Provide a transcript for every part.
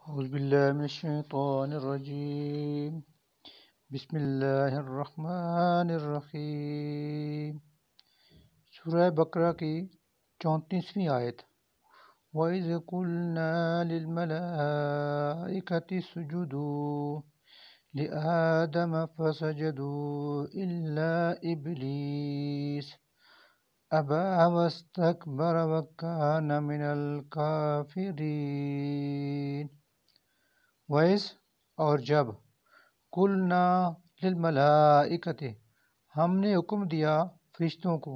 أعوذ بالله من الشيطان الرجيم. بسم اللہ الرحمن الرحیم. سورہ بقرہ کی 34ویں آیت. وَإِذْ قُلْنَا لِلْمَلَائِكَةِ اسْجُدُوا لِآدَمَ فَسَجَدُوا إِلَّا إِبْلِيسَ أَبَى وَاسْتَكْبَرَ وَكَانَ مِنَ الْكَافِرِينَ. وَإِذْ اور جب قُلْنَا لِلْمَلَائِكَةِ ہم نے حکم دیا فرشتوں کو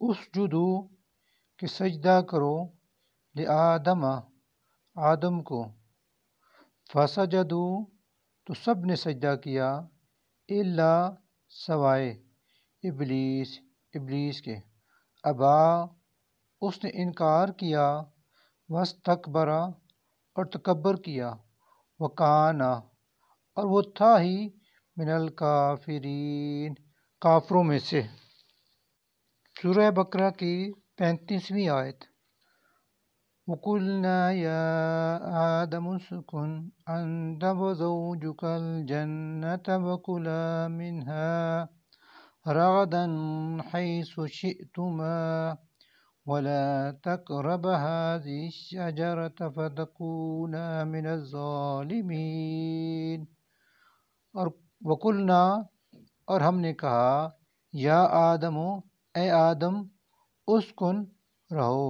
اسجدو کہ سجدہ کرو لآدم آدم کو فسجدو تو سب نے سجدہ کیا الا سوائے ابلیس کے ابا اس نے انکار کیا واستکبر اور تکبر کیا وکانا اور وہ تھا ہی من الکافرین کافروں میں سے. سورہ بقرہ کی 35ویں آیت. وَقُلْنَا يَا آدَمُ اسْكُنْ أَنْتَ وَزَوْجُكَ الْجَنَّةَ وَكُلَا مِنْهَا رَغَدًا حَيْثُ شِئْتُمَا وَلَا تَقْرَبَا هَٰذِهِ الشَّجَرَةَ فَتَكُونَا مِنَ الظَّالِمِينَ. اور وَقُلْنَا اور ہم نے کہا یا آدم اے آدم اسکن رہو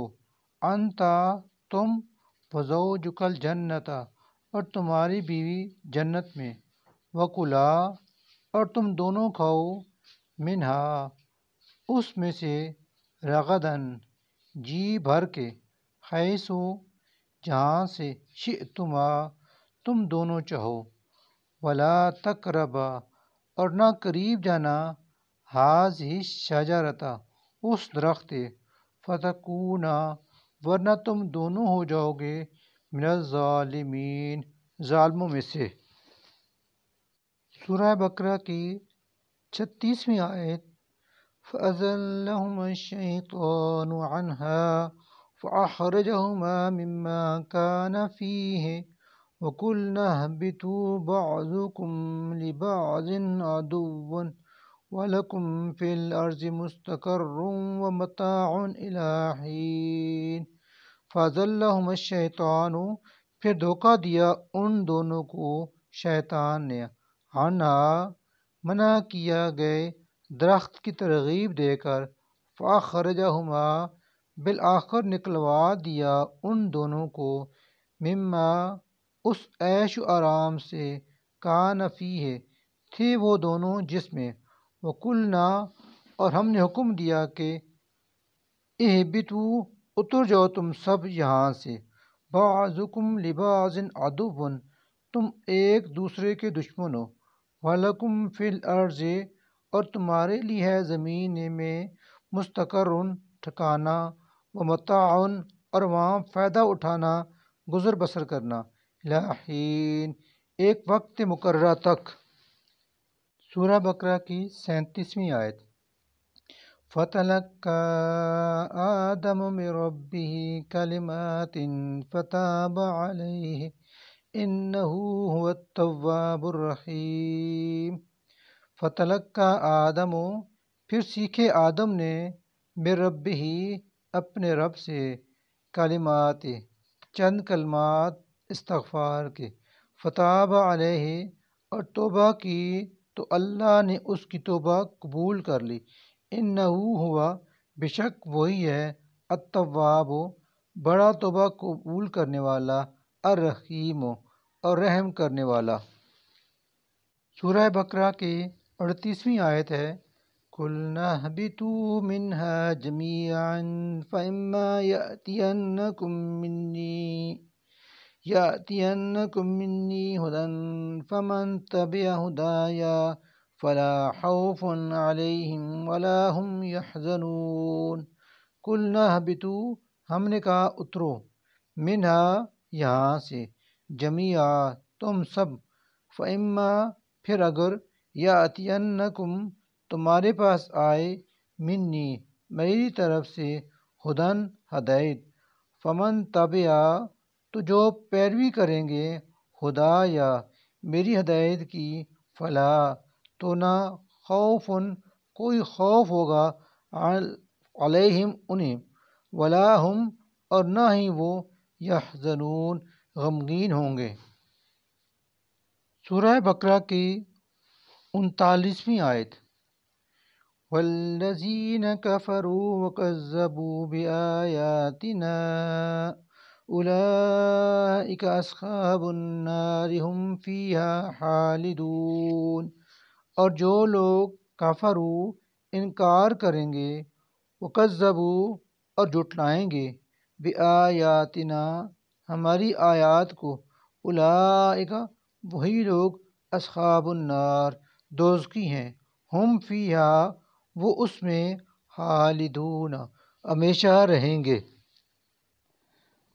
انتا تم وزوجک الجنت اور تمہاری بیوی جنت میں وکلا اور تم دونوں کھاؤ منہا اس میں سے رغدن جی بھر کے حیثو جہاں سے شئتما تم دونوں چاہو ولا تقربا اور نہ قریب جانا ہذہ شجرۃ اس درخت فتکونا ورنہ تم دونوں ہو جاؤ گے من الظالمین ظالموں میں سے. سورہ بقرہ کی 36ویں آیت. فَأَزَلَّهُمَا الشَّيْطَانُ عَنْهَا فَأَخْرَجَهُمَا مِمَّا كَانَ فِيهِ وَقُلْنَا اهْبِطُوا بَعْضُكُمْ لِبَعْضٍ عَدُوٌّ وَلَكُمْ فِي الْأَرْضِ مُسْتَقَرٌّ وَمَتَاعٌ إِلَىٰ حِينٍ. فَأَزَلَّهُمَا الشَّيْطَانُ پھر دھوکہ دیا ان دونوں کو شیطان نے عنہا منع کیا گئے درخت کی ترغیب دے کر فَأَخْرَجَهُمَا بالآخر نکلوا دیا ان دونوں کو مما اس عیش و آرام سے کان فیہ تھے وہ دونوں جس میں وَقُلْنَا اور ہم نے حکم دیا کہ اہبطوا اتر جاؤ تم سب یہاں سے بعضکم لبعض عدو تم ایک دوسرے کے دشمن ہو وَلَكُمْ فِي الْأَرْضِ اور تمہارے لیے ہے زمین میں مستقر ٹھکانا ومتاع اور وہاں فائدہ اٹھانا گزر بسر کرنا الی حین ایک وقت مقررہ تک. سورہ بقرہ کی 37ویں آیت. فَتَلَقَّىٰ آدَمُ مِن رَّبِّهِ كَلِمَاتٍ فَتَابَ عَلَيْهِ إِنَّهُ هُوَ التَّوَّابُ الرَّحِيمُ. فَتَلَقَّىٰ آدَمُ پھر سیکھے آدم نے من ربہ اپنے رب سے کلمات چند کلمات استغفار کے فتاب علیہ اور توبہ کی تو اللہ نے اس کی توبہ قبول کر لی انہ ہوا بے شک وہی ہے التواب بڑا توبہ قبول کرنے والا الرحیم اور رحم کرنے والا. سورہ بقرہ کی 38ویں آیت ہے. قُلْنَا اهْبِطُوا مِنْهَا جَمِيعًا فَإِمَّا يَأْتِيَنَّكُم مِّنِّي هُدًى فَمَن تَبِعَ هُدَايَ فَلَا خَوْفٌ عَلَيْهِمْ وَلَا هُمْ يَحْزَنُونَ. قُلْنَا اهْبِطُوا ہم نے کہا اترو منہا یہاں سے جمیعا تم سب فَإِمَّا پھر اگر یَأْتِيَنَّكُم تمہارے پاس آئے منی میری طرف سے ہدن ہدایت فمن تبع تو جو پیروی کریں گے خدا یا میری ہدایت کی فلا تو نہ خوفن کوئی خوف ہوگا علیہم انہیں ولا ہم اور نہ ہی وہ یحزنون غمگین ہوں گے۔ سورہ بقرہ کی 39ویں آیت والذین کفروا وکذبوا بآیاتنا اولئک اصحاب النار هم فیہا خالدون، اور جو لوگ کفروا انکار کریں گے وکذبوا اور جھٹلائیں گے بآیاتنا ہماری آیات کو اولئک وہی لوگ اصحاب النار دوزخی ہیں، ہم فیہا وہ اس میں خالدون ہمیشہ رہیں گے۔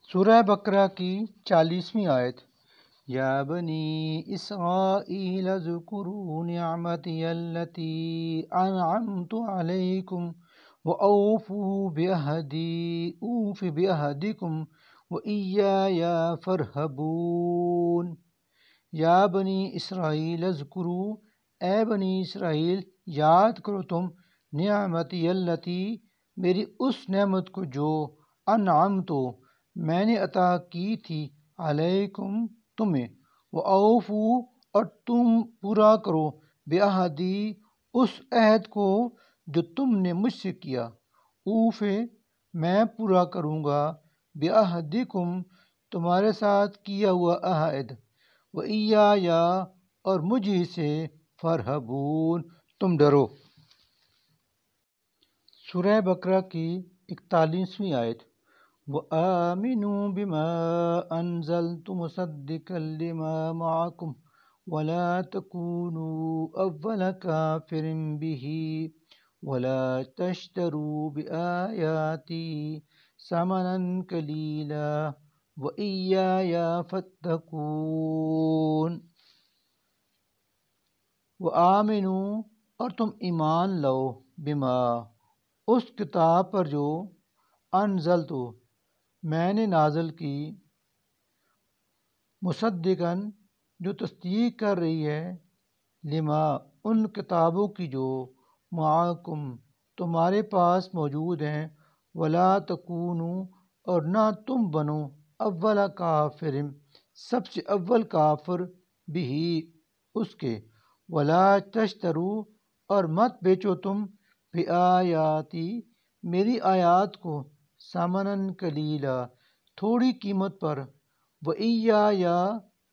سورہ بقرہ کی 40ویں آیت یا بنی اسرائیل اذکروا نعمتی التی انعمت علیکم وأوفوا بعہدی اوف بعہدکم وإیایا فارہبون۔ یا بنی اسرائیل اذکروا اے بنی اسرائیل یاد کرو تم نعمتی التی میری اس نعمت کو جو انعمت میں نے عطا کی تھی علیکم تمہیں وأوفوا اور تم پورا کرو بعہدی اس عہد کو جو تم نے مجھ سے کیا اوف میں پورا کروں گا بعہدکم تمہارے ساتھ کیا ہوا عہد وإیایا اور مجھ سے فارہبون تم ڈرو۔ سورہ بقرہ کی 41ویں آیت وآمنوا بما انزلت مصدقا لما معکم ولا تکونوا اول کافر به ولا تشتروا بآیاتی ثمنا قلیلا وإیایا فاتقون۔ وآمنوا اور تم ایمان لاؤ بما اس کتاب پر جو انزلت میں نے نازل کی مصدقاً جو تصدیق کر رہی ہے لما ان کتابوں کی جو معکم تمہارے پاس موجود ہیں ولا تکونوا اور نہ تم بنو اول کافر سب سے اول کافر بھی اس کے ولا تشتروا اور مت بیچو تم بآیاتی میری آیات کو ثمناً قلیلا تھوڑی قیمت پر وإیایا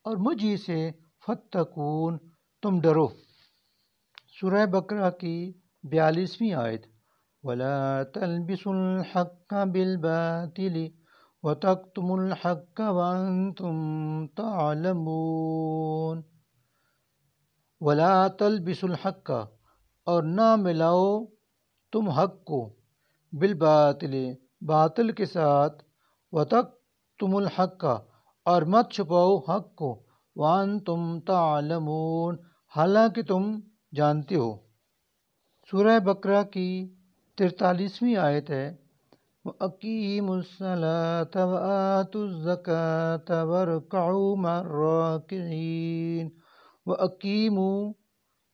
اور مجھ سے فاتقون تم ڈرو۔ سورہ بقرہ کی 42ویں آیت ولا تلبسوا الحق بالباطل وتکتموا الحق وانتم تعلمون۔ ولا تلبسوا الحق اور نہ ملاؤ تم حق کو بالباطل باطل کے ساتھ وتکتموا الحق اور مت چھپاؤ حق کو وانتم تعلمون حالانکہ تم جانتے ہو۔ سورہ بقرہ کی 43ویں آیت ہے وَأَقِیمُوا الصَّلَاةَ وَآتُوا الزَّکَاةَ وَارْکَعُوا مَعَ الرَّاکِعِینَ۔ وَأَقِیمُوا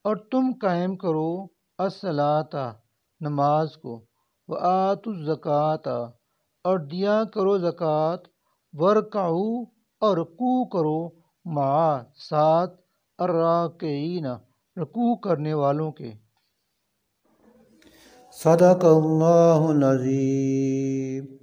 اور تم قائم کرو الصَّلَاةَ نماز کو وَآتُوا الزَّکَاةَ اور دیا کرو زکوٰۃ وَارْکَعُوا اور رکوع کرو مع ساتھ الراکعین رکوع کرنے والوں کے۔ صدق اللہ العظیم۔